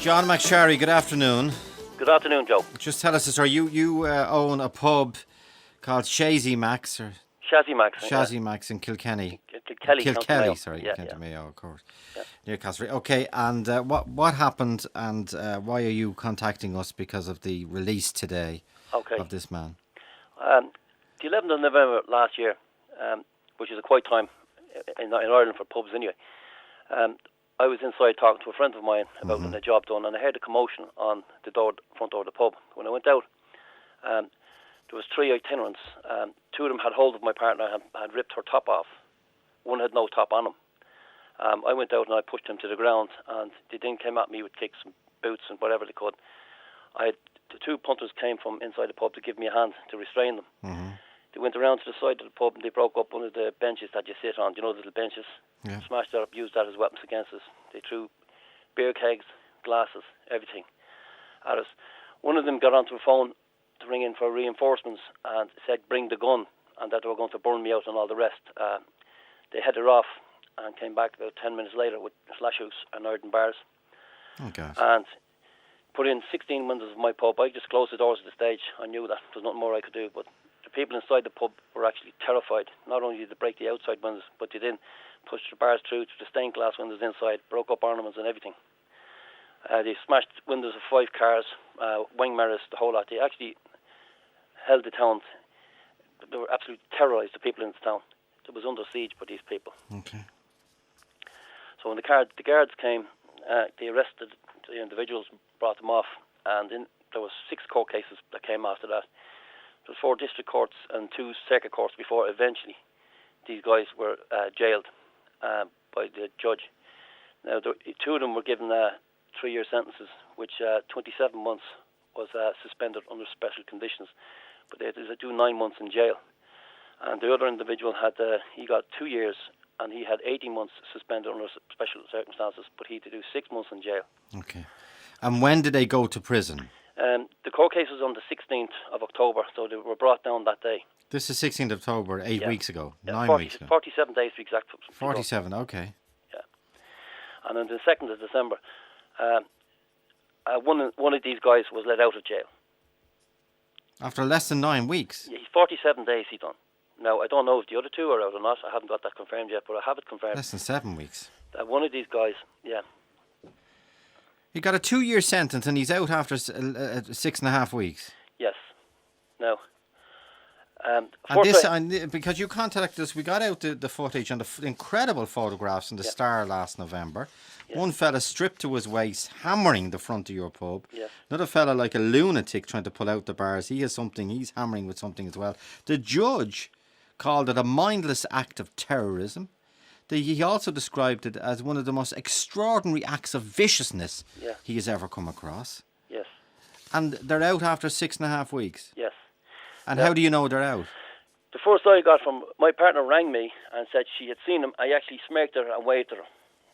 John McSharry, good afternoon. Good afternoon, Joe. Just tell us a story. You own a pub called Shazzy Max Shazzy Max in Kilkenny. Kilkelly, Sorry, yeah, County yeah. Mayo, of course. Yeah. Near Castlereagh. Okay, and what happened, and why are you contacting us because of the release today Okay. of this man? The 11th of November last year, which is a quiet time in Ireland for pubs anyway, I was inside talking to a friend of mine about getting a job done, and I heard a commotion on the front door of the pub. When I went out, there was three itinerants. Two of them had hold of my partner and had ripped her top off. One had no top on him. I went out and I pushed him to the ground, and they then came at me with kicks and boots and whatever they could. The two punters came from inside the pub to give me a hand to restrain them. Mm-hmm. They went around to the side of the pub and they broke up one of the benches that you sit on. You know, the little benches? Yeah. Smashed that up, used that as weapons against us. They threw beer kegs, glasses, everything at us. One of them got onto a phone to ring in for reinforcements and said, bring the gun, and that they were going to burn me out and all the rest. They headed off and came back about 10 minutes later with slash hooks and iron bars. Oh, gosh. And put in 16 windows of my pub. I just closed the doors at the stage. I knew that there was nothing more I could do, but the people inside the pub were actually terrified. Not only did they break the outside windows, but they then pushed the bars through to the stained glass windows inside, broke up ornaments and everything. They smashed windows of 5 cars, wing mirrors, the whole lot. They actually held the town. They were absolutely terrorised, the people in the town. It was under siege by these people. Okay. So when the guards came, they arrested the individuals, brought them off, and then there was 6 court cases that came after that. There was 4 district courts and 2 circuit courts before eventually these guys were jailed by the judge. Now, 2 of them were given 3-year sentences, which 27 months was suspended under special conditions, but they had to do 9 months in jail. And the other individual he got 2 years, and he had 18 months suspended under special circumstances, but he had to do 6 months in jail. Okay. And when did they go to prison? The court case was on the 16th of October, so they were brought down that day. This is 16th of October, 8 weeks ago, 9 weeks ago. 47 days to be exact. 47, okay. Yeah. And on the 2nd of December, one of these guys was let out of jail. After less than 9 weeks? Yeah, 47 days he done. Now, I don't know if the other 2 are out or not. I haven't got that confirmed yet, but I have it confirmed. Less than 7 weeks. One of these guys, yeah. He got a 2-year sentence and he's out after 6.5 weeks. Yes. Now, because you contacted us, we got out the footage and the incredible photographs in the Star last November. Yeah. One fella stripped to his waist, hammering the front of your pub. Yes. Another fella like a lunatic trying to pull out the bars. He's hammering with something as well. The judge called it a mindless act of terrorism. He also described it as one of the most extraordinary acts of viciousness he has ever come across. Yes. And they're out after 6.5 weeks. Yes. And how do you know they're out? The first I got from my partner rang me and said she had seen him. I actually smirked her and waved at her,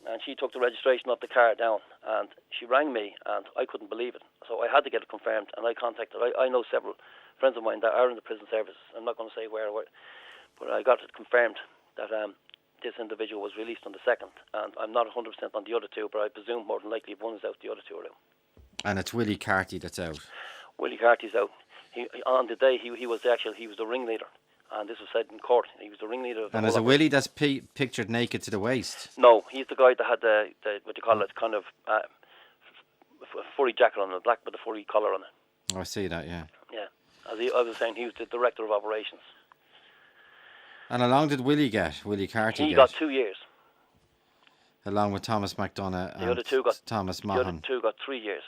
and she took the registration of the car down. And she rang me, and I couldn't believe it. So I had to get it confirmed, and I contacted. I know several friends of mine that are in the prison service. I'm not going to say where, but I got it confirmed that this individual was released on the 2nd, and I'm not 100% on the other 2, but I presume more than likely if one is out, the other 2 are out. And it's Willie Carty that's out. Willie Carty's out. On the day he was the ringleader, and this was said in court. He was the ringleader of the And is it Willie that's pictured naked to the waist? No, he's the guy that had the what do you call it, kind of furry jacket on it, black with a furry collar on it. Oh, I see that, yeah. Yeah, as I was saying, he was the director of operations. And how long did Willie Carty get? He got 2 years. Along with Thomas McDonough and the other 2 got, Thomas The Mahan. other 2 got 3 years.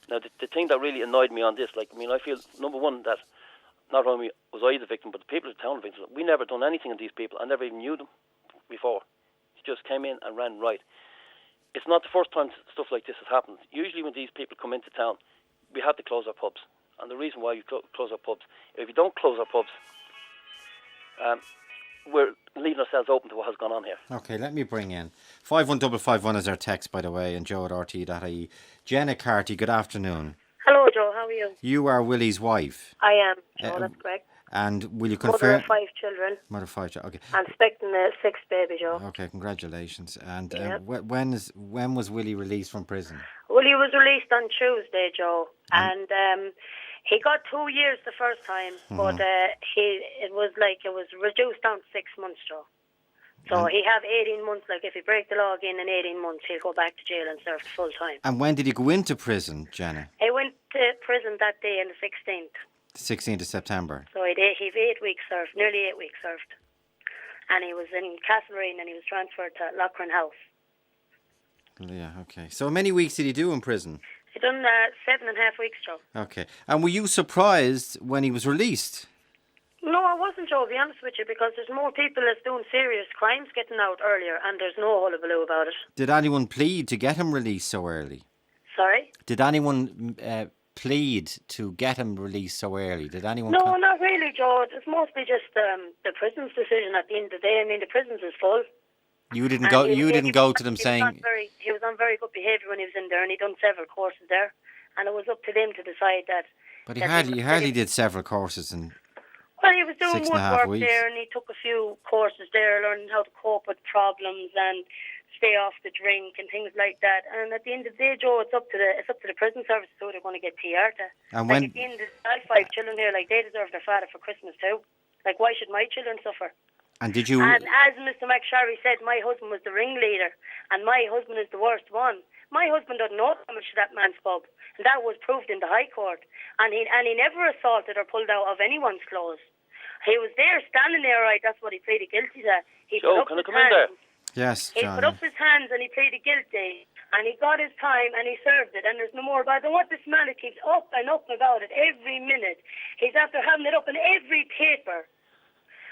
Now, the thing that really annoyed me on this, I feel, number one, that not only was I the victim, but the people of the town were victims. We never done anything on these people. I never even knew them before. He just came in and ran right. It's not the first time stuff like this has happened. Usually when these people come into town, we have to close our pubs. And the reason why you close our pubs, if you don't close our pubs, we're leaving ourselves open to what has gone on here. Okay, let me bring in 51551 is our text, by the way, and joe@rt.ie. Jenna Carty, good afternoon. Hello, Joe. How are you? You are Willie's wife. I am, Joe. That's correct. And will you Mother confirm? of 5 children. Mother of 5 children. Okay. And expecting a 6th baby, Joe. Okay, congratulations. And Yep. when was Willie released from prison? Well, he was released on Tuesday, Joe, and he got 2 years the first time, but it was reduced down to 6 months, Joe. So he have 18 months. Like if he break the law again in 18 months, he'll go back to jail and serve the full time. And when did he go into prison, Jenna? He went to prison that day on the 16th. 16th of September. So he've 8 weeks served, nearly 8 weeks served, and he was in Castlereagh and he was transferred to Lochran House. Yeah, okay. So how many weeks did he do in prison? He done 7.5 weeks, Joe. Okay. And were you surprised when he was released? No, I wasn't, Joe, to be honest with you, because there's more people that's doing serious crimes getting out earlier, and there's no hullabaloo about it. Did anyone plead to get him released so early? Sorry? Did anyone plead to get him released so early? Did anyone? No, not really, Joe. It's mostly just the prison's decision at the end of the day. I mean, the prison's is full. You didn't go. You didn't go to them saying. He was on very good behaviour when he was in there, and he done several courses there, and it was up to them to decide that. But he hardly did several courses and. Well, he was doing 6.5 woodwork weeks. there, and he took a few courses there, learning how to cope with problems and stay off the drink and things like that. And at the end of the day, Joe, it's up to the prison service who they're going to get PR to. And like at the end of the day, I have 5 children here, like they deserve their father for Christmas too. Like why should my children suffer? And did you? And as Mr. McSharry said, my husband was the ringleader, and my husband is the worst one. My husband doesn't know how much to that man's pub, and that was proved in the High Court. And he never assaulted or pulled out of anyone's clothes. He was there, standing there, right? That's what he pleaded guilty to. Joe, can I come in there? Yes, He John. put up his hands and he pleaded guilty, and he got his time and he served it. And there's no more about it. And what this man keeps up and up about it every minute. He's after having it up in every paper.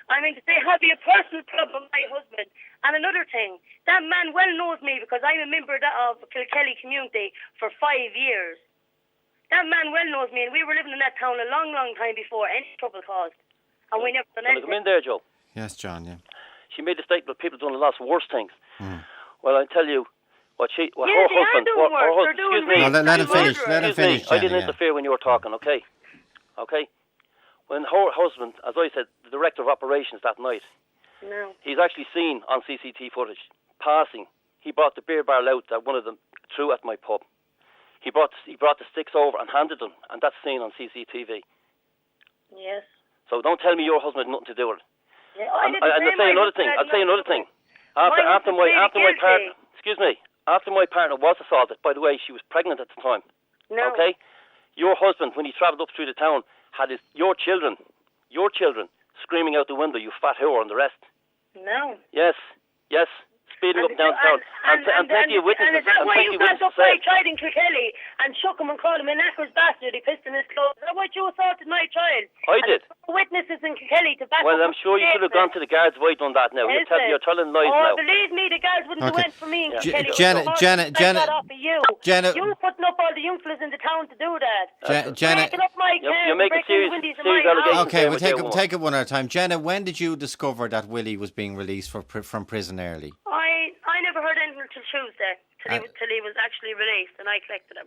I mean, to say, have you a personal problem with my husband? And another thing, that man well knows me because I'm a member of Kilkelly community for 5 years. That man well knows me, and we were living in that town a long, long time before any trouble caused. And we never done Can I anything. come in there, Joe? Yes, John. Yeah. She made the statement that people doing lots of worse things. Well, I tell you, her Yeah, husband, they are doing worse. They're doing excuse me, No, let him finish. murderers. Let him excuse me, finish. I didn't Jenny, yeah. interfere when you were talking, okay? Okay? When her husband, as I said, the director of operations that night, No. he's actually seen on CCTV footage, passing. He brought the beer barrel out that one of them threw at my pub. He brought the sticks over and handed them, and that's seen on CCTV. Yes. So don't tell me your husband had nothing to do with it. Yeah, And I'll say another thing. I'll say another thing. After my partner, excuse me, after my partner was assaulted. By the way, she was pregnant at the time. No. Okay, your husband, when he travelled up through the town, had your children screaming out the window, "You fat whore," and the rest. No. Yes, speeding up and down town, and plenty of witnesses. And is that and why plenty you of got witnesses up my said. child in Kilkelly and shook him and called him a knackers bastard? He pissed in his clothes. Is that what you assaulted my child? I did. Witnesses in Kilkelly to back Well, up I'm sure you could have gone to the guards if I'd done that now. You're telling lies oh, now. believe me, the guards wouldn't have Okay. went for me in Yeah. Kilkelly. Jenna- I got off of you. Jenna- You putting up all the young fellas in the town to do that. Jenna. Breaking up my You're cars, making breaking serious windows in my house. allegations. Okay, there we'll with your take it one at a time. Jenna, when did you discover that Willie was being released from prison early? I never heard anything until Tuesday, till he was actually released, and I collected him.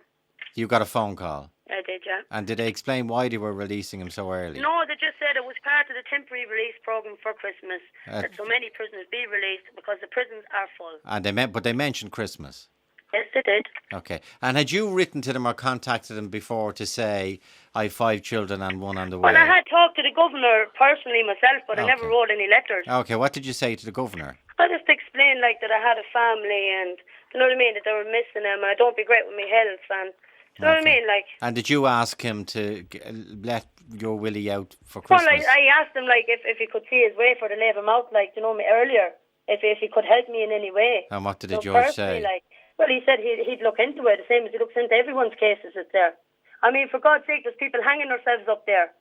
You got a phone call. I did, yeah. And did they explain why they were releasing him so early? No, they just said it was part of the temporary release program for Christmas, that so many prisoners be released because the prisons are full. And they mentioned Christmas. Yes, they did. Okay. And had you written to them or contacted them before to say, I have 5 children and one on the way? Well, I had talked to the governor personally myself, but I never Okay. wrote any letters. Okay, what did you say to the governor? I just explained like that I had a family and, you know what I mean, that they were missing him and I don't be great with my health and, you know what I Okay. mean, like. And did you ask him to let your Willie out for Well, Christmas? I asked him like if he could see his way for to leave him out, like, you know me earlier, if he could help me in any way. And what did the So judge personally, say? like, well, he said he'd look into it, the same as he looks into everyone's cases that's there. I mean, for God's sake, there's people hanging themselves up there.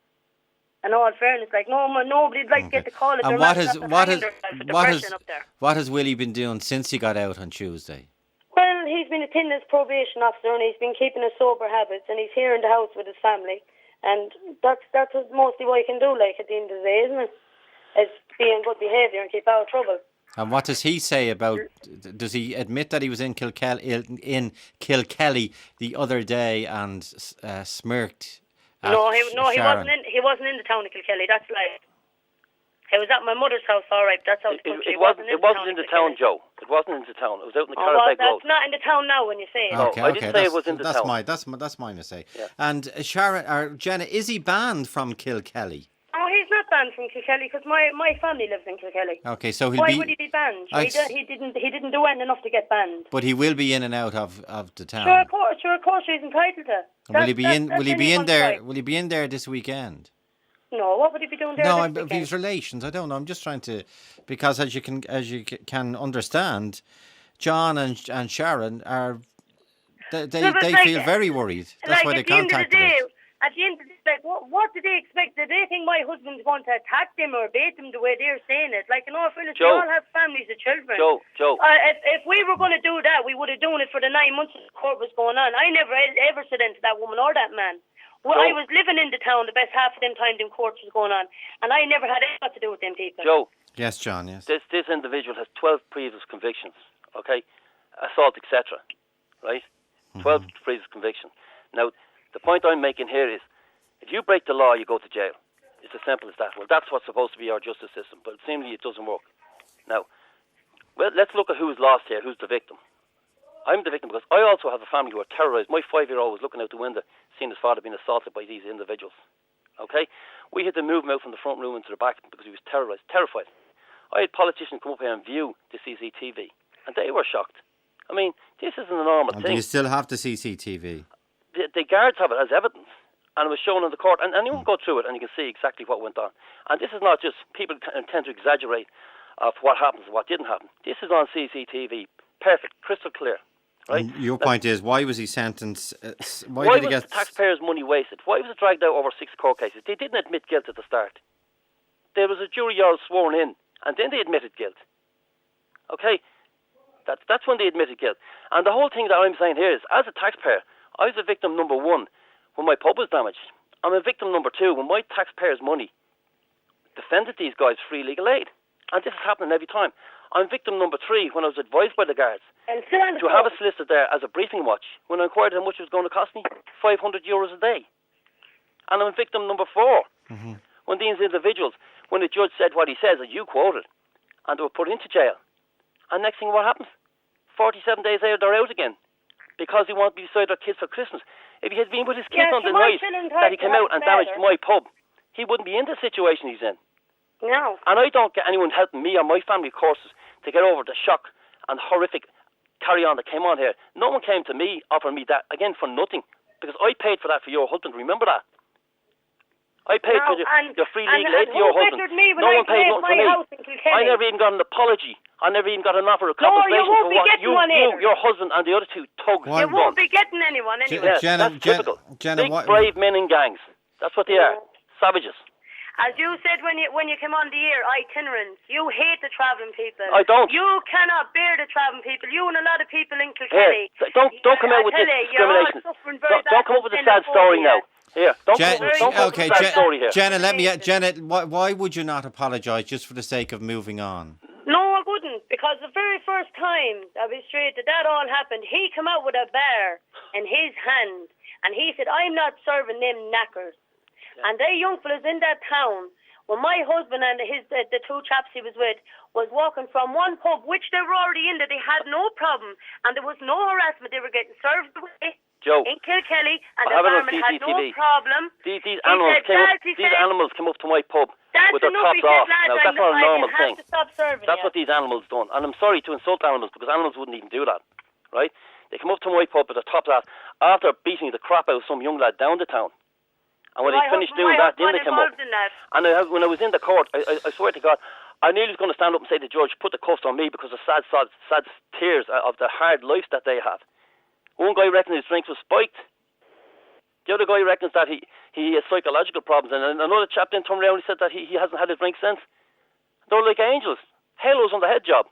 In all fairness, like, nobody'd like to get the call that And they're what not has hanging what has themselves for what depression has up there. what has Willie been doing since he got out on Tuesday? Well, he's been attending his probation officer and he's been keeping his sober habits and he's here in the house with his family. And that's mostly what he can do, like, at the end of the day, isn't it? Is be in good behaviour and keep out of trouble. And what does he say about? Does he admit that he was in Kilkelly the other day and smirked No, he Sharon. wasn't in. He wasn't in the town of Kilkelly. That's like. He was at my mother's house, all right. That's out the country. It wasn't in the town, Joe. It wasn't in the town. It was out in the Carrick Road. That's not in the town now when you say it. No, I didn't say it was in the town. That's my mistake. Yeah. And Sharon or Jenna, is he banned from Kilkelly? Oh, he's not banned from Kilkelly because my family lives in Kilkelly. Okay, so Why would he be banned? He didn't do anything enough to get banned. But he will be in and out of the town. Sure, of course, he's entitled to. Will he be in there? Will he be in there this weekend? No, what would he be doing there? No, his relations. I don't know. I'm just trying to, because as you can understand, John and Sharon are they feel very worried. That's why they contacted us. At the end of the day, what do they expect? Do they think my husband's going to attack them or bait them the way they're saying it? Like, in all fairness, we all have families and children. Joe. If we were going to do that, we would have done it for the 9 months the court was going on. I never ever said into that woman or that man. Well, I was living in the town the best half of them time them courts was going on, and I never had anything to do with them people. Joe. Yes, John, yes. This individual has 12 previous convictions, okay? Assault, etc., right? 12 previous convictions. Now, the point I'm making here is, if you break the law, you go to jail. It's as simple as that. Well, that's what's supposed to be our justice system, but seemingly it doesn't work. Now, well, let's look at who's lost here, who's the victim. I'm the victim because I also have a family who are terrorised. My 5-year-old was looking out the window, seeing his father being assaulted by these individuals. Okay? We had to move him out from the front room into the back because he was terrorised, terrified. I had politicians come up here and view the CCTV, and they were shocked. I mean, this isn't a normal thing. Do you still have the CCTV? The guards have it as evidence, and it was shown in the court, and you can go through it and you can see exactly what went on. And this is not just, people tend to exaggerate of what happens and what didn't happen. This is on CCTV, perfect, crystal clear. Right? And your point is, why was he sentenced? Why was the taxpayers' money wasted? Why was it dragged out over 6 court cases? They didn't admit guilt at the start. There was a jury all sworn in, and then they admitted guilt. Okay? That's when they admitted guilt. And the whole thing that I'm saying here is, as a taxpayer, I was a victim number 1 when my pub was damaged. I'm a victim number 2 when my taxpayers' money defended these guys free legal aid. And this is happening every time. I'm victim number 3 when I was advised by the guards to have a solicitor there as a briefing watch when I inquired how much it was going to cost me, €500 a day. And I'm victim number 4 when these individuals, when the judge said what he says, that you quoted, and they were put into jail. And next thing, what happens? 47 days later, they're out again because he wanted to be beside their kids for Christmas. If he had been with his kids on the night that he came out and damaged my pub, he wouldn't be in the situation he's in. No. And I don't get anyone helping me or my family courses to get over the shock and horrific carry-on that came on here. No one came to me offering me that, again, for nothing. Because I paid for that for your husband, remember that? I paid for your free legal aid for your husband. No one paid nothing for me. I never even got an apology. I never even got an offer of compensation for what your husband and the other 2 thugs have done. You won't be getting anyone anyway. Yes, that's typical. Big, brave men in gangs. That's what they are. Savages. As you said when you came on the air, itinerants. You hate the travelling people. I don't. You cannot bear the travelling people. You and a lot of people in Kilkenny. Don't come out with this discrimination. Don't come up with a sad story now. Here, don't come up with a sad story here. Jenna, why would you not apologise just for the sake of moving on? No, I wouldn't, because the very first time that all happened, he came out with a bar in his hand, and he said, "I'm not serving them knackers." And they young fellas in that town, when my husband and the 2 chaps he was with was walking from one pub, which they were already in, that they had no problem, and there was no harassment. They were getting served away in Kilkelly, and the barman had no problem. These animals came up to my pub with their tops off. Now, that's not a normal thing. That's what these animals done. And I'm sorry to insult animals, because animals wouldn't even do that, right? They come up to my pub with their tops off after beating the crap out of some young lad down the town. And when they finished doing that, then they came up. And when I was in the court, I swear to God, I nearly was going to stand up and say to the judge, put the cuffs on me because of sad tears of the hard life that they have. One guy reckons his drinks was spiked. The other guy reckons that he has psychological problems. And another chap then turned around and said that he hasn't had a drink since. They're like angels. Halos on the head job.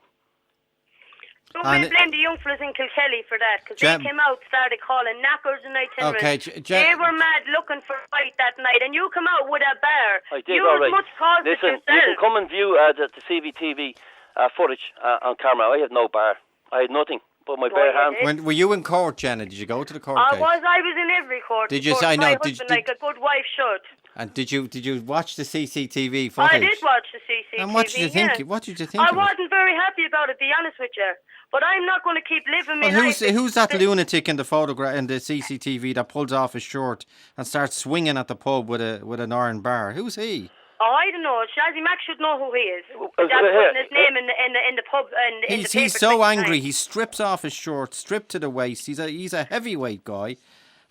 Don't blame the young fellas in Kilkelly for that, because they came out, started calling knackers and itinerants. They were mad looking for a fight that night, and you come out with a bar. I did, all right. Listen, you can come and view the CVTV footage on camera. I had no bar. I had nothing put my bare hands. Were you in court, Jenna? Did you go to the court I case? was in every court. Did you court. say no? My husband, like a good wife should. And did you watch the CCTV footage? I did watch the CCTV. And what did you think? Yeah. What did you think? I of it? wasn't very happy about it, to be honest with you. But I'm not going to keep living my Well, life. who's that lunatic in the photograph in the CCTV that pulls off his shirt and starts swinging at the pub with an iron bar? Who's he? Oh, I don't know. Shazzy Mac should know who he is. That's here, putting his name in the pub and in the paper. He's so angry. He strips off his shirt, stripped to the waist. He's a heavyweight guy,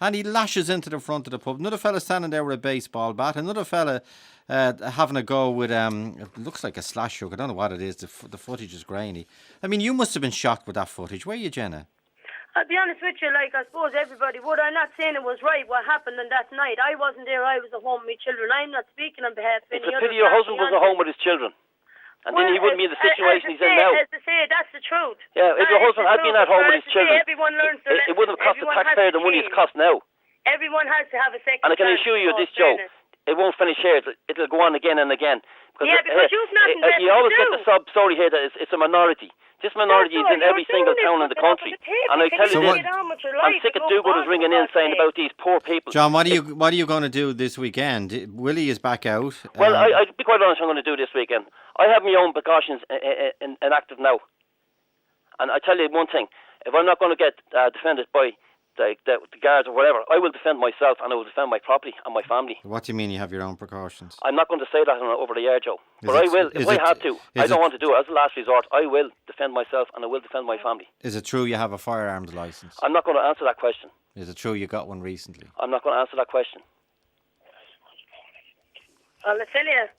and he lashes into the front of the pub. Another fella standing there with a baseball bat. Another fella having a go with it looks like a slash hook. I don't know what it is. The footage is grainy. I mean, you must have been shocked with that footage, were you, Jenna? I'll be honest with you, like, I suppose everybody would. I'm not saying it was right what happened on that night. I wasn't there. I was at home with my children. I'm not speaking on behalf of It's any a other pity your husband was party at home with his children. And then he wouldn't be in the situation he's in now. As I say, that's the truth. Yeah, if your husband had been at home with his children, everyone learns it wouldn't have cost the taxpayer the money it's cost now. Everyone has to have a second. And I can assure you this, Joe, it won't finish here. It'll go on again and again. Because you've nothing better you always to get do. the sub story here that it's a minority. This minority is in every single town in the country. And I tell you this, I'm sick of do-gooders ringing in saying about these poor people. John, what are you going to do this weekend? Willie is back out. Well, I'll be quite honest what I'm going to do this weekend. I have my own precautions in active now. And I tell you one thing, if I'm not going to get defended by the guards or whatever, I will defend myself and I will defend my property and my family. What do you mean you have your own precautions? I'm not going to say that over the air, Joe. But I will, if I have to. I don't want to do it as a last resort. I will defend myself and I will defend my family. Is it true you have a firearms licence? I'm not going to answer that question. Is it true you got one recently? I'm not going to answer that question. Well, I tell you,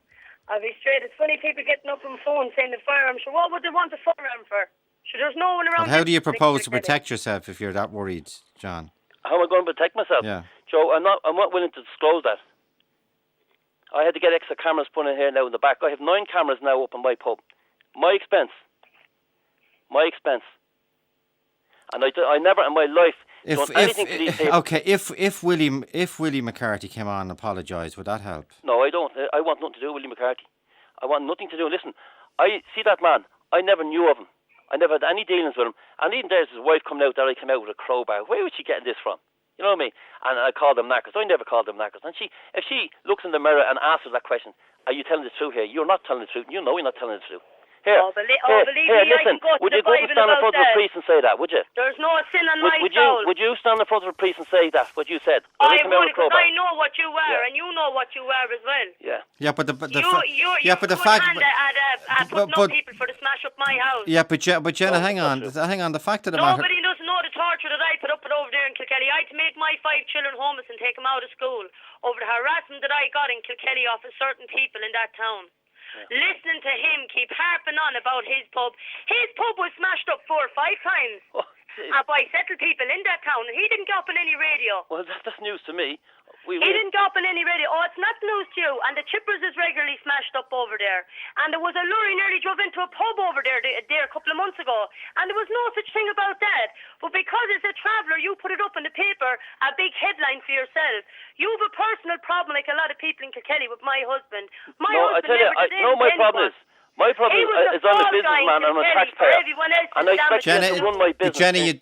I'll be straight. It's funny people getting up on the phone saying the firearm. So what would they want the firearm for? So there's no one around. But how do you propose to protect yourself if you're that worried, John? How am I going to protect myself? Yeah. Joe, I'm not willing to disclose that. I had to get extra cameras put in here now in the back. I have 9 cameras now up in my pub. My expense. And I never in my life done anything to these people. Okay, if Willie McCarthy came on and apologised, would that help? No, I don't. I want nothing to do with Willie McCarthy. I want nothing to do. Listen, I see that man. I never knew of him. I never had any dealings with him. And even there's his wife coming out there. I came out with a crowbar. Where was she getting this from? You know what I mean? And I called them knackers. I never called them knackers. And if she looks in the mirror and asks her that question, are you telling the truth here? You're not telling the truth. You know you're not telling the truth. Here, listen, would you go and stand in front of a priest and say that, would you? There's no sin on my soul. Would you stand in front of a priest and say that, what you said? I would, because I know what you were, and you know what you were as well. Yeah. Yeah, but the fact... people for to smash up my house. Yeah, but Jenna, hang on. The fact of the matter... Nobody doesn't know the torture that I put up with over there in Kilkelly. I had to make my 5 children homeless and take them out of school over the harassment that I got in Kilkelly off of certain people in that town. Yeah. Listening to him keep harping on about his pub. His pub was smashed up 4 or 5 times by settled people in that town, and he didn't get up on any radio. Well, that's news to me. He didn't go up on any radio. Oh, it's not news to you. And the Chippers is regularly smashed up over there. And there was a lorry nearly drove into a pub over there a couple of months ago. And there was no such thing about that. But because it's a traveller, you put it up in the paper, a big headline for yourself. You have a personal problem like a lot of people in Kilkenny with my husband. My problem is, my problem is I'm a businessman and I'm a taxpayer. And I expect to run my business. Jenny,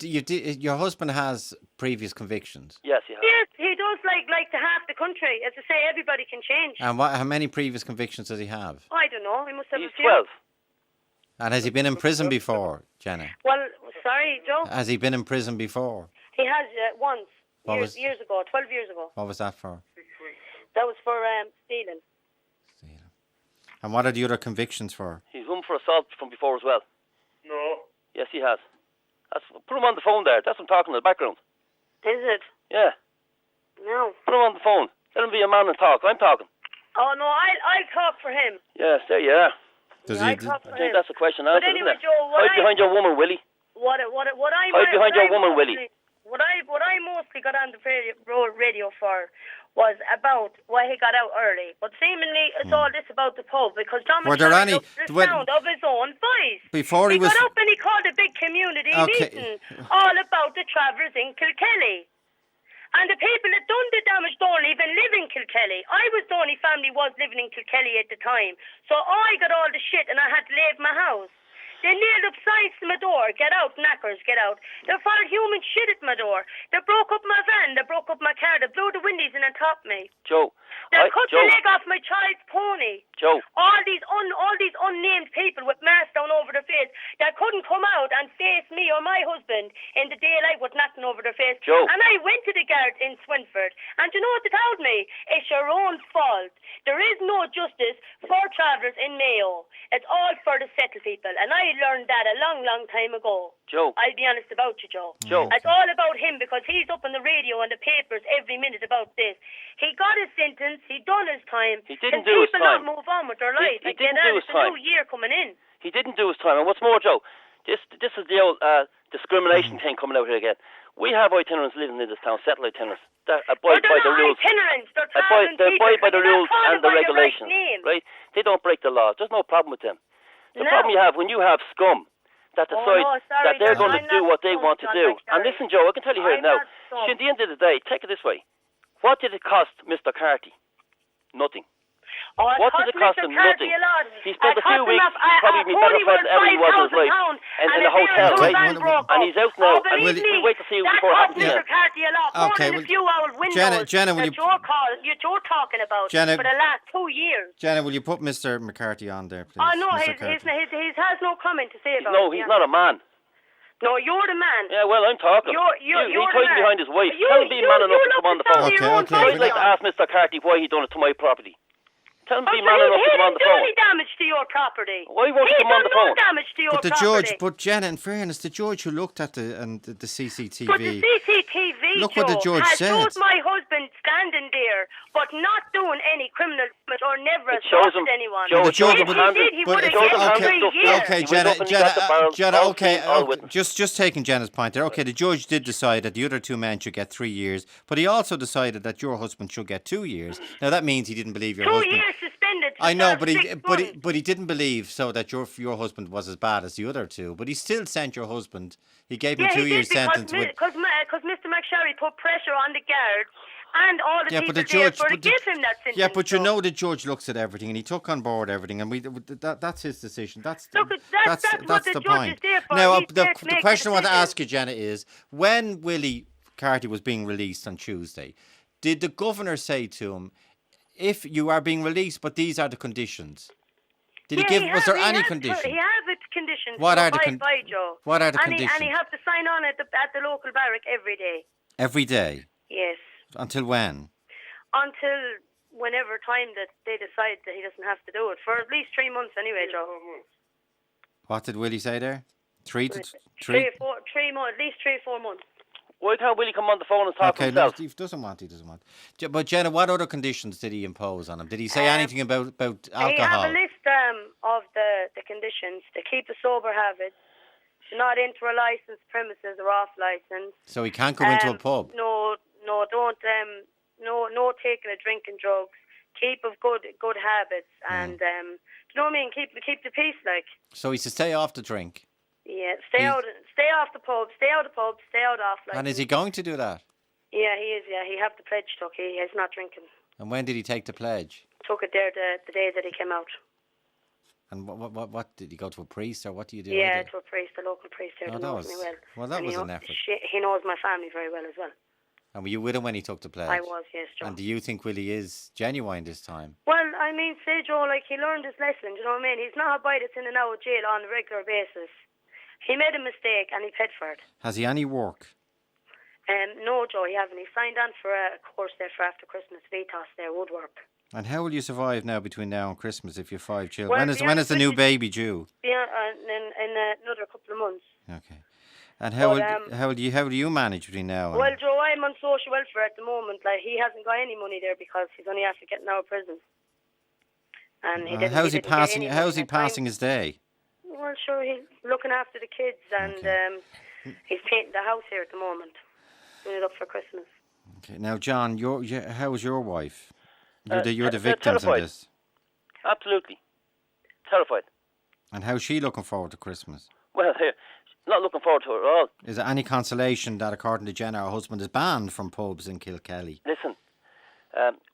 your husband has previous convictions. Yes, he has. Yes, he does like to half the country. As I say, everybody can change. And how many previous convictions does he have? I don't know. He must have He's a few. 12. And has he been in prison before, Jenny? Well, sorry, Joe. Has he been in prison before? He has once, years ago, 12 years ago. What was that for? That was for stealing. And what are the other convictions for? He's run for assault from before as well. No. Yes, he has. Put him on the phone there. That's what I'm talking in the background. Is it? Yeah. No. Put him on the phone. Let him be a man and talk. I'm talking. Oh, no, I'll talk for him. Yes, there you are. I'll talk for him. That's the question answered, anyway, isn't it? Joe, hide behind your woman, Willie. Hide behind your woman, Willie. What I mostly got on the radio for was about why he got out early. But seemingly it's all this about the pub, because John McCarthy loves the sound of his own voice. Before he got up and he called a big community meeting all about the travellers in Kilkelly. And the people that done the damage don't even live in Kilkelly. I was the only family was living in Kilkelly at the time. So I got all the shit and I had to leave my house. They nailed up signs to my door. Get out, knackers, get out. They fired human shit at my door. They broke up my van. They broke up my car. They blew the windows in and topped me. Joe. They cut the leg off my child's pony. Joe. All these unnamed people with masks down over their face that couldn't come out and face me or my husband in the daylight with nothing over their face. Joe. And I went to the guard in Swinford. And you know what they told me? It's your own fault. There is no justice for travellers in Mayo. It's all for the settled people. And I learned that a long, long time ago. Joe. I'll be honest about you, Joe. Joe. It's all about him because he's up on the radio and the papers every minute about this. He got his sentence. He done his time. He didn't do his time. time. People not move on with their life. He didn't do his time. It's a new year coming in. He didn't do his time. And what's more, Joe, this is the old discrimination thing coming out here again. We have itinerants living in this town, settled itinerants, that abide by the rules. They abide by the rules and the regulations, right? They don't break the law. There's no problem with them. The problem you have when you have scum that decide that they're going to do what they want to do. And listen, Joe, I can tell you here now. See, at the end of the day, take it this way. What did it cost Mr. Carty? Nothing. What did it cost him? Nothing. He spent a few weeks, probably my better friend ever he was in his life, in a hotel, right? And he's out now, and we'll wait to see before it happens again. Okay, well, Jenna, will you... You're talking about Jenna, for the last 2 years. Jenna, will you put Mr. McCarthy on there, please? Oh, no, he has no comment to say about it. No, he's not a man. No, you're the man. Yeah, well, I'm talking. You're he's hiding behind his wife. Tell him be man enough to come on the phone. Okay. I'd like to ask Mr. Carty why he done it to my property. Tell him be man enough to come on the phone. He didn't do any damage to your property. Why won't he come on the phone? No damage to your property. But Jenna, in fairness, the judge who looked at the CCTV... But the CCTV, look what the judge said. Showed my husband standing there, but not doing any criminal damage or never assaulted anyone. Joe, Okay, Jenna, okay, just taking Jenna's point there. Okay, the judge did decide that the other two men should get 3 years, but he also decided that your husband should get 2 years. Now, that means he didn't believe your husband... 2 years suspended. I know, but he didn't believe so that your husband was as bad as the other two. But he still sent your husband. He gave him 2 years sentence. Because Mr. McSherry put pressure on the guards and all the people there to give him that sentence. Yeah, but you know the judge looks at everything and he took on board everything, and that's his decision. That's what the point. Is there for. Now, the question I want to ask you, Jenna, is when Willie Carty was being released on Tuesday, did the governor say to him, if you are being released, but these are the conditions? Did he give? Was there any condition? He has its conditions. What are the conditions? What are the conditions? And he has to sign on at the local barrack every day. Every day. Yes. Until when? Until whenever time that they decide that he doesn't have to do it for at least 3 months anyway, Joe. What did Willie say there? 3 to 3 or 4 months, at least 3 or 4 months. Why can't Willie come on the phone and talk to himself? Okay, he doesn't want. But Jenna, what other conditions did he impose on him? Did he say anything about alcohol? I have a list of the conditions: to keep a sober habit, to not enter a licensed premises or off license. So he can't go into a pub. No, don't. No taking or drinking drugs. Keep of good habits, and do you know what I mean? Keep the peace, like. So he's to stay off the drink. Yeah, stay off the pub, stay out of the pub, stay out off. Like. And is he going to do that? Yeah, he is. Yeah, he have the pledge took. He is not drinking. And when did he take the pledge? Took it there the day that he came out. And what did he go to a priest, or what do you do? Yeah, to a priest, a local priest there. Oh, knows me well. Well, that was an effort. He knows my family very well as well. And were you with him when he took the pledge? I was, yes, Joe. And do you think Willie is genuine this time? Well, I mean, say, Joe, like, he learned his lesson, do you know what I mean? He's not a boy that's in and out of jail on a regular basis. He made a mistake and he paid for it. Has he any work? No, Joe, he hasn't. He signed on for a course there for after Christmas, VTOS there, woodwork. And how will you survive now between now and Christmas if you have 5 children? Well, when is the new baby due? Yeah, in another couple of months. Okay. And how do you manage between now and... Well, Joe, I'm on social welfare at the moment. Like, he hasn't got any money there because he's only after getting out of prison. And he didn't. How's he passing his day? Well, sure, he's looking after the kids, and he's painting the house here at the moment, doing it up for Christmas. Okay. Now, John, how's your wife? You're the victims in this. Absolutely. Terrified. And how's she looking forward to Christmas? Well, not looking forward to it at all. Is there any consolation that, according to Jenna, her husband is banned from pubs in Kilkelly? Listen,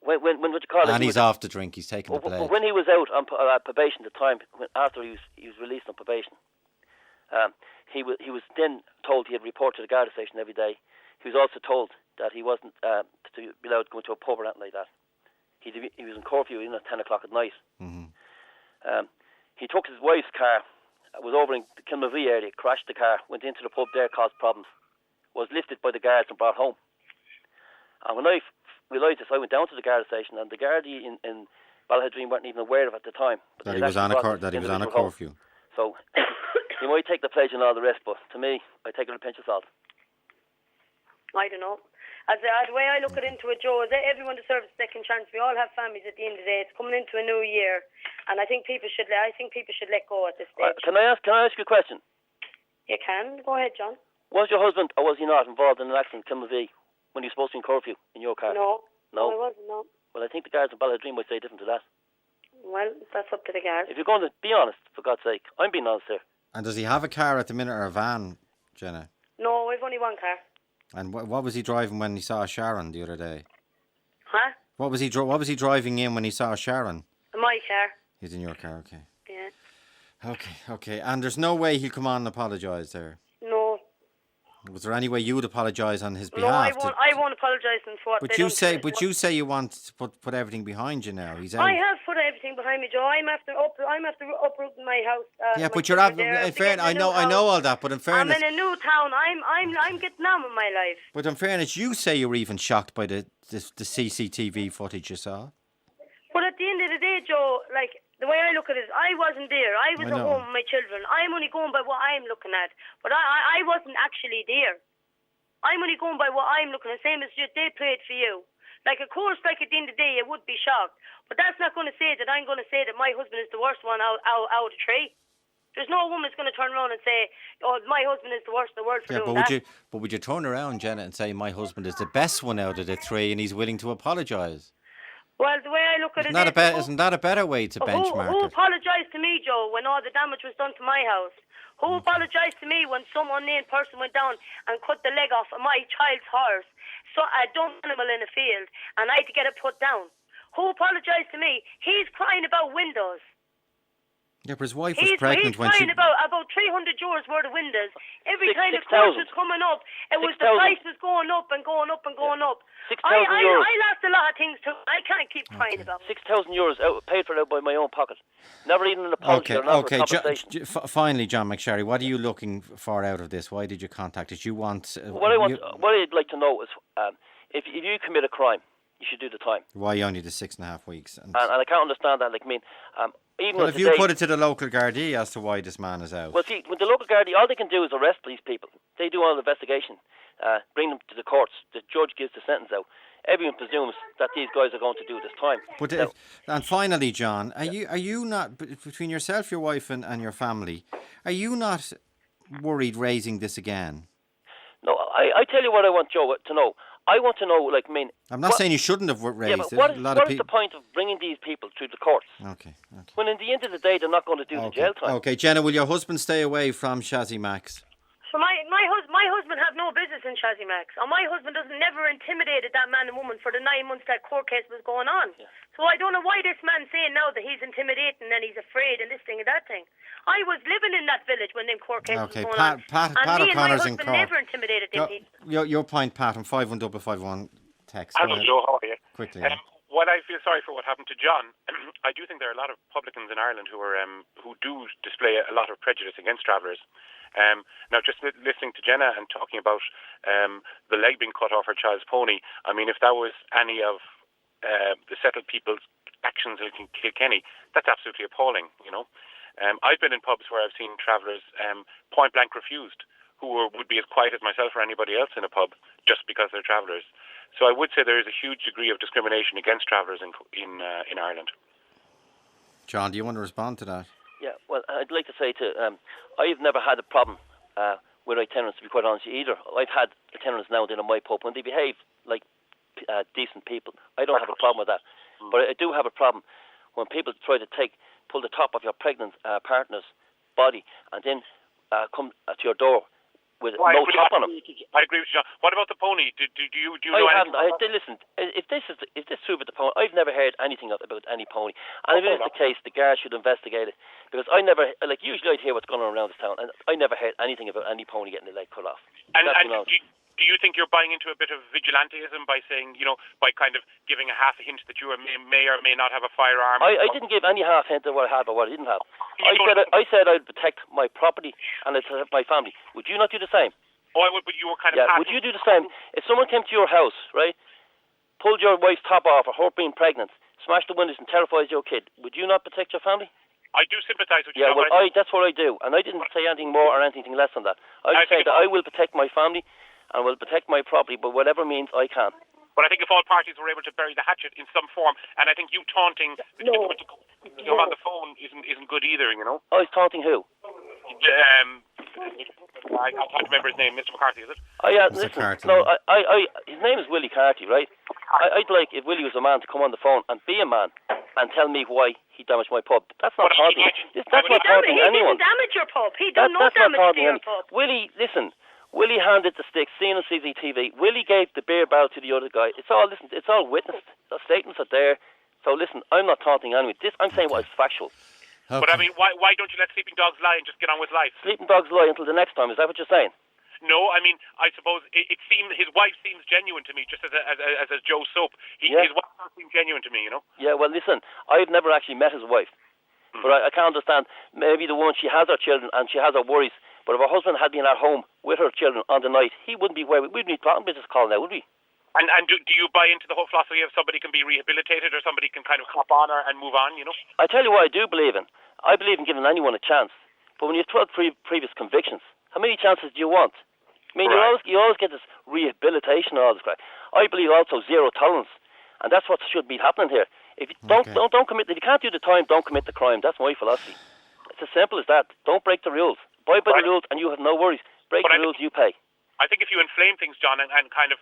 when what you call it... And he's off the drink, he's taking the pledge. When he was out on probation at the time, after he was released on probation, He was then told he had to report to the Garda station every day. He was also told that he wasn't to be allowed to go into a pub or anything like that. He was in curfew in at 10 o'clock at night. Mm-hmm. He took his wife's car, was over in the Kilmavie area, crashed the car, went into the pub there, caused problems, was lifted by the guards and brought home. And when I realised this, I went down to the Garda station, and the Gardaí in Ballahadreen weren't even aware of it at the time. That he was on a curfew. So you might take the pledge and all the rest, but to me, I take it with a pinch of salt. I don't know. The way I look into it, Joe, is that everyone deserves a second chance. We all have families at the end of the day. It's coming into a new year, and I think people should let go at this stage. Can I ask you a question? You can. Go ahead, John. Was your husband, or was he not, involved in an accident in Kilmavie when he was supposed to be in curfew in your car? No, I wasn't, no. Well, I think the guards in Ballahadreen might say different to that. Well, that's up to the guards. If you're going to be honest, for God's sake, I'm being honest here. And does he have a car at the minute, or a van, Jenna? No, we've only one car. And what was he driving when he saw Sharon the other day? Huh? What was he driving in when he saw Sharon? My car. He's in your car, okay. Yeah. Okay. And there's no way he'll come on and apologise there? No. Was there any way you would apologise on his behalf? No, I won't apologise for what you say you want to put everything behind you now. He's out. I have put everything behind me, Joe. I'm after uprooting my house. But you're in fairness. I know all that, but in fairness, I'm in a new town. I'm getting on with my life. But in fairness, you say you were even shocked by the CCTV footage you saw. But at the end of the day, Joe, like, the way I look at it is, I wasn't there. I was at home with my children. I'm only going by what I'm looking at. But I wasn't actually there. I'm only going by what I'm looking at. Same as they prayed for you. Like, of course, like, at the end of the day, you would be shocked. But that's not going to say that I'm going to say that my husband is the worst one out of the three. There's no woman that's going to turn around and say, oh, my husband is the worst in the world for doing that. But would you turn around, Jenna, and say, my husband is the best one out of the three and he's willing to apologise? Well, the way I look at it isn't that a better way to benchmark Who apologised to me, Joe, when all the damage was done to my house? Who apologised to me when some unnamed person went down and cut the leg off of my child's horse, so a dumb animal in a field, and I had to get it put down? Who apologised to me? He's crying about windows. Yeah, but his wife was pregnant when she... He's crying about 300 euros worth of windows. Every time the course was coming up, the price was going up and going up and going up. 6,000 euros. I lost a lot of things too. I can't keep crying about it. 6,000 euros paid for out by my own pocket. Never even an apology or not a compensation. Finally, John McSherry, what are you looking for out of this? Why did you contact us? What I'd like to know is, if you commit a crime, you should do the time. Why only the 6.5 weeks? And I can't understand that. Like, I mean, even if you put it to the local Gardaí as to why this man is out. Well, see, with the local Gardaí, all they can do is arrest these people. They do all the investigation, bring them to the courts. The judge gives the sentence out. Everyone presumes that these guys are going to do this time. But and finally, John, are you not, between yourself, your wife, and your family, are you not worried raising this again? No, I tell you what I want Joe to know. I want to know, like, I mean... I'm not saying you shouldn't have raised it. What is the point of bringing these people through the courts? Okay. When in the end of the day, they're not going to do the jail time. Okay, Jenna, will your husband stay away from Shazzy Max? So my husband had no business in Shazzy Max. And my husband never intimidated that man and woman for the 9 months that court case was going on. Yeah. So I don't know why this man's saying now that he's intimidating and he's afraid and this thing and that thing. I was living in that village when them court cases was going on. Pat O'Connor's in Cork. Never intimidated them people. Your point, Pat, on 51551 text. Hello, Joe, how are you? Quickly. While I feel sorry for what happened to John, I do think there are a lot of publicans in Ireland who do display a lot of prejudice against travellers. Now, just listening to Jenna and talking about the leg being cut off her child's pony, I mean, if that was any of the settled people's actions in Kilkenny, that's absolutely appalling, you know. I've been in pubs where I've seen travellers point blank refused, who would be as quiet as myself or anybody else in a pub, just because they're travellers. So I would say there is a huge degree of discrimination against travellers in Ireland. John, do you want to respond to that? Yeah, well, I'd like to say I've never had a problem with my tenants, to be quite honest with you, either. I've had tenants now in my pub when they behave like decent people. I don't have a problem with that. But I do have a problem when people try to pull the top of your pregnant partner's body and then come to your door with no top on them. I agree with you, John. What about the pony? Do you know anything? Listen, if this is true with the pony, I've never heard anything about any pony. And if it is the case, the guards should investigate it, because I never, usually I'd hear what's going on around this town, and I never heard anything about any pony getting their leg cut off. And do you think you're buying into a bit of vigilantism by saying, by kind of giving a half a hint that you may or may not have a firearm? I didn't give any half hint of what I had or what I didn't have. I said I'd protect my property and I'd protect my family. Would you not do the same? Oh, I would, but you were kind of... Yeah, would you do the same? If someone came to your house, right, pulled your wife's top off or her being pregnant, smashed the windows and terrifies your kid, would you not protect your family? I do sympathise with you. Yeah, well, that's what I do. And I didn't say anything more or anything less than that. I just say that I will protect my family and will protect my property by whatever means I can. But I think if all parties were able to bury the hatchet in some form, and I think you taunting you're on the phone isn't good either, Oh, he's taunting who? I can't remember his name. Mr. McCarthy, is it? Oh yeah, Mr. listen. Carty. No, his name is Willie Carty, right? I'd like if Willie was a man to come on the phone and be a man and tell me why he damaged my pub. That's not taunting. That's not taunting anyone. He didn't damage your pub. He done no damage to your pub. Willie, listen. Willie handed the sticks, seen on CCTV. Willie gave the beer barrel to the other guy. It's all witnessed. The statements are there. So listen, I'm not taunting anyone. I'm saying what is factual. Okay. But I mean, why don't you let sleeping dogs lie and just get on with life? Sleeping dogs lie until the next time. Is that what you're saying? No, I mean, I suppose it seems his wife seems genuine to me, just as a Joe Soap. His wife does seem genuine to me, Yeah, well, listen, I've never actually met his wife, but I can't understand. Maybe the one, she has her children and she has her worries. But if her husband had been at home with her children on the night, he wouldn't be where we'd be talking business call now, would we? And do you buy into the whole philosophy of somebody can be rehabilitated or somebody can kind of cop on and move on, I tell you what I do believe in. I believe in giving anyone a chance. But when you have 12 previous convictions, how many chances do you want? I mean, right. you always get this rehabilitation and all this crap. I believe also zero tolerance. And that's what should be happening here. If you don't commit, if you can't do the time, don't commit the crime. That's my philosophy. It's as simple as that. Don't break the rules. Buy by the rules and you have no worries. Break the rules, you pay. I think if you inflame things, John, and kind of,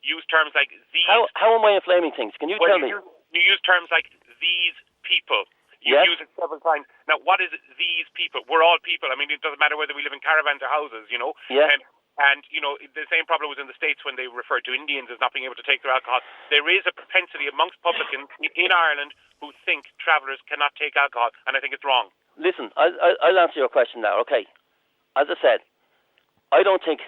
use terms like these... How am I inflaming things? Can you tell me? You use terms like these people. You use it several times. Now, what is these people? We're all people. I mean, it doesn't matter whether we live in caravans or houses, Yeah. And, the same problem was in the States when they referred to Indians as not being able to take their alcohol. There is a propensity amongst publicans in Ireland who think travellers cannot take alcohol, and I think it's wrong. Listen, I'll answer your question now, okay? As I said, I don't think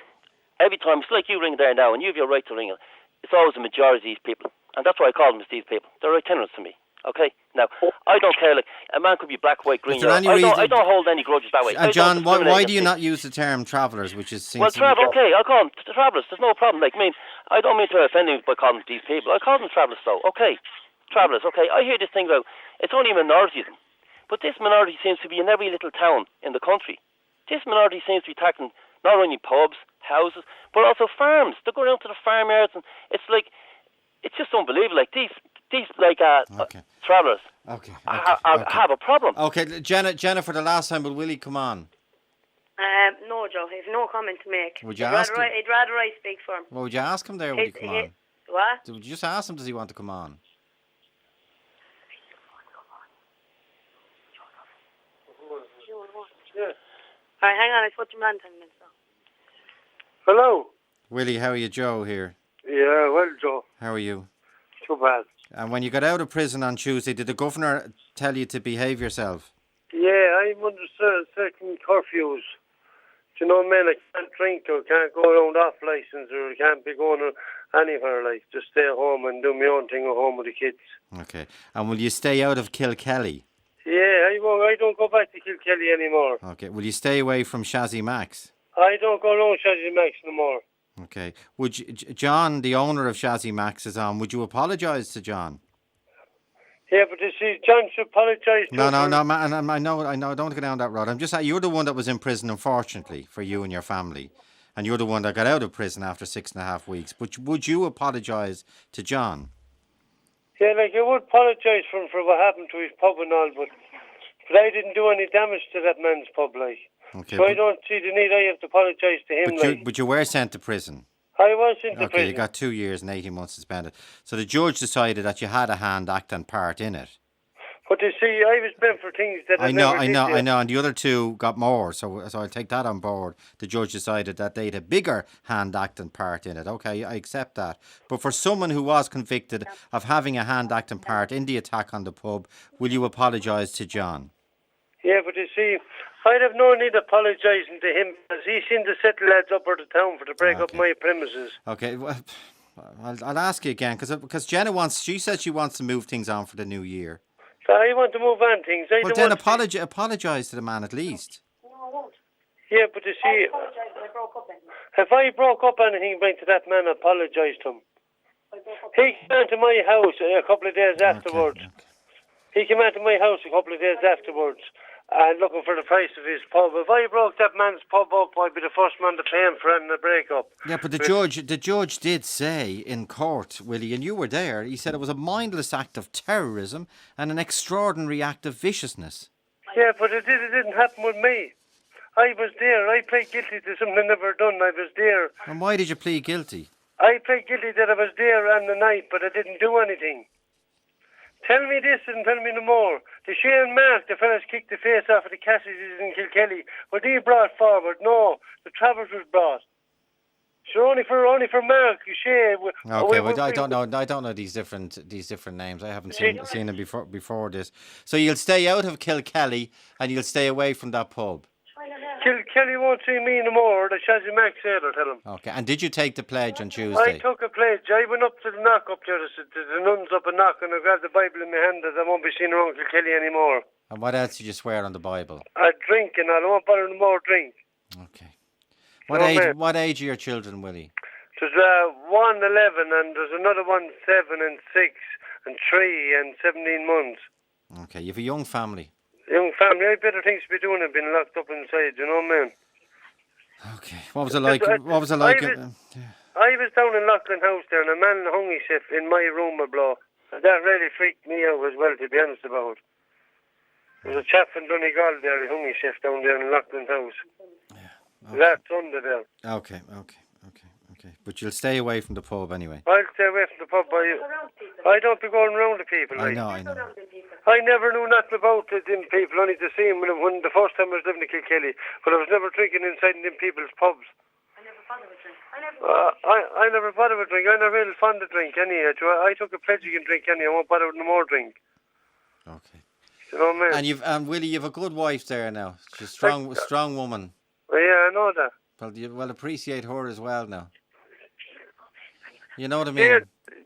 every time, it's like you ring there now, and you have your right to ring it, it's always a majority of these people. And that's why I call them as these people. They're itinerants to me, okay? Now, I don't care, a man could be black, white, green, yellow. I don't hold any grudges that way. John, why do you not use the term travellers, which is... okay, I'll call them travellers, there's no problem. I don't mean to offend you by calling them these people. I call them travellers, though, okay? Travellers, okay? I hear this thing about, it's only a minority of them. But this minority seems to be in every little town in the country. This minority seems to be attacking not only pubs, houses, but also farms. They go around to the farmyards, and it's just unbelievable. These travellers have a problem. Okay, Jenna, for the last time, will Willie come on? No, Joe. He has no comment to make. Would you ask him? He'd rather I speak for him. Well, would you ask him there? Would he come on? What? Would you just ask him? Does he want to come on? All right, hang on. I put your man 10 minutes now. Hello. Willie, how are you? Joe here. Yeah, well, Joe. How are you? Too bad. And when you got out of prison on Tuesday, did the governor tell you to behave yourself? Yeah, I'm under certain curfews. Do you know, man, I can't drink or can't go around off license or I can't be going anywhere, just stay at home and do my own thing at home with the kids. Okay. And will you stay out of Kilkelly? Yeah, I don't go back to Kilkelly anymore. Okay. Will you stay away from Shazzy Max? I don't go around Shazzy Max no more. Okay. Would you, John, the owner of Shazzy Max, is on? Would you apologise to John? Yeah, but you see, John should apologise to No, man, I know, I don't go down that road. I'm just saying, you're the one that was in prison, unfortunately, for you and your family. And you're the one that got out of prison after 6.5 weeks. But would you apologise to John? Yeah, I would apologise for what happened to his pub and all, but I didn't do any damage to that man's pub, Okay, so I don't see the need I have to apologise to him, But you were sent to prison. I was into prison. Okay, you got 2 years and 18 months suspended. So the judge decided that you had a hand, act and part in it. But you see, I was bent for things that I know, never I did know, there. I know, and the other two got more, so I'll take that on board. The judge decided that they had a bigger hand acting part in it. Okay, I accept that. But for someone who was convicted of having a hand acting part in the attack on the pub, will you apologise to John? Yeah, but you see, I'd have no need apologising to him because he seemed to set the lads up out of town for to break up my premises. Okay, well, I'll ask you again because Jenna she said she wants to move things on for the new year. So I want to move on things. I Well, don't then want to apologise to the man at least. No, I won't. Yeah, but you see, I apologise that I broke up anything. if I broke up anything, bring to that man, apologise to him. I broke up. He came out to my house a couple of days afterwards. Okay. He came out to my house a couple of days afterwards and looking for the price of his pub. If I broke that man's pub up, I'd be the first man to pay him for having a break-up. Yeah, but the judge did say in court, Willie, and you were there, he said it was a mindless act of terrorism and an extraordinary act of viciousness. Yeah, but it didn't happen with me. I was there. I pled guilty to something I never done. I was there. And why did you plead guilty? I pled guilty that I was there on the night, but I didn't do anything. Tell me this and tell me no more. The Shane Mark, the fellas kicked the face off of the Cassidys in Kilkelly, were they brought forward? No, the Travellers was brought. So only for Mark, Shane. Okay, well, I don't know these different names. I haven't seen them before this. So you'll stay out of Kilkelly and you'll stay away from that pub. Kilkelly won't see me no more. The Shazzy Mac Sailor, tell him. Okay, and did you take the pledge on I Tuesday? took a pledge. I went up to the knock up there, to the nuns up and knock, and I grabbed the Bible in my hand that I won't be seen around Kilkelly anymore. And what else did you swear on the Bible? I drink and I don't bother no more drink. Okay. What age are your children, Willie? There's 1, 11, and there's another one, 7 and 6 and 3 and 17 months. Okay, you have a young family. Young family, I have better things to be doing than being locked up inside, you know what I mean? Okay. What was it like? What was it like? I was down in Loughlin House there, and a man hung himself in my room a blow. And that really freaked me out as well, to be honest about it. There was a chap from Donegal there, he hung himself down there in Loughlin House. Yeah. That's under there. Okay. But you'll stay away from the pub anyway. I'll stay away from the pub. I don't be going around the people. I know. I never knew nothing about them people, only to see them when the first time I was living in Kilkelly. But I was never drinking inside them people's pubs. I never bothered with drink. I never bothered with drink. I'm not really fond of drink anyhow. I took a pledge against drink anyhow. I won't bother with no more drink. Okay. You know what I mean? And Willie, you've a good wife there now. She's a strong woman. Yeah, I know that. Well, you will appreciate her as well now. You know what I mean?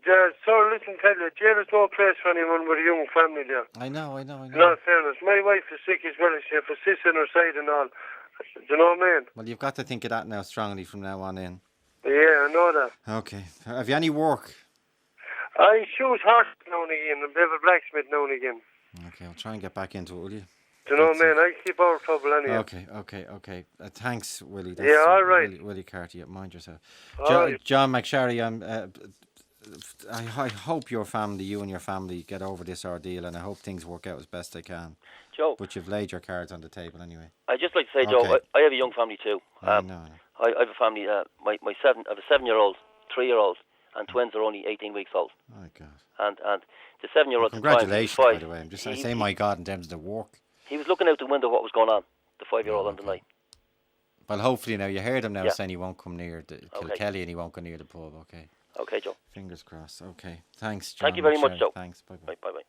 So listen, tell you, jail is no place for anyone with a young family there. I know. In all fairness, my wife is sick as well as she has a cyst on her side and all. Do you know what I mean? Well, you've got to think of that now strongly from now on in. Yeah, I know that. Okay. Have you any work? I shoot horses now and again, and a bit of a blacksmith now and again. Okay, I'll try and get back into it, will you? Do you know what I mean? I keep out of trouble anyway. Okay. Thanks, Willie. That's all right. Willie Carty, mind yourself. Right. John McSherry, I hope you and your family get over this ordeal, and I hope things work out as best they can. Joe. But you've laid your cards on the table anyway. I'd just like to say, Joe, I have a young family too. I know. I have a family, I have a 7-year-old, 3-year-old, and twins are only 18 weeks old. My God. And the 7-year-old... Congratulations, by the way. I'm just saying my God in terms of the work. He was looking out the window what was going on, the 5-year-old on the night. Well, hopefully now, you heard him now saying he won't come near Kilkelly and he won't go near the pub, okay? Okay, Joe. Fingers crossed. Okay. Thanks, John. Thank you very much, Joe. Thanks. Bye-bye. Bye-bye.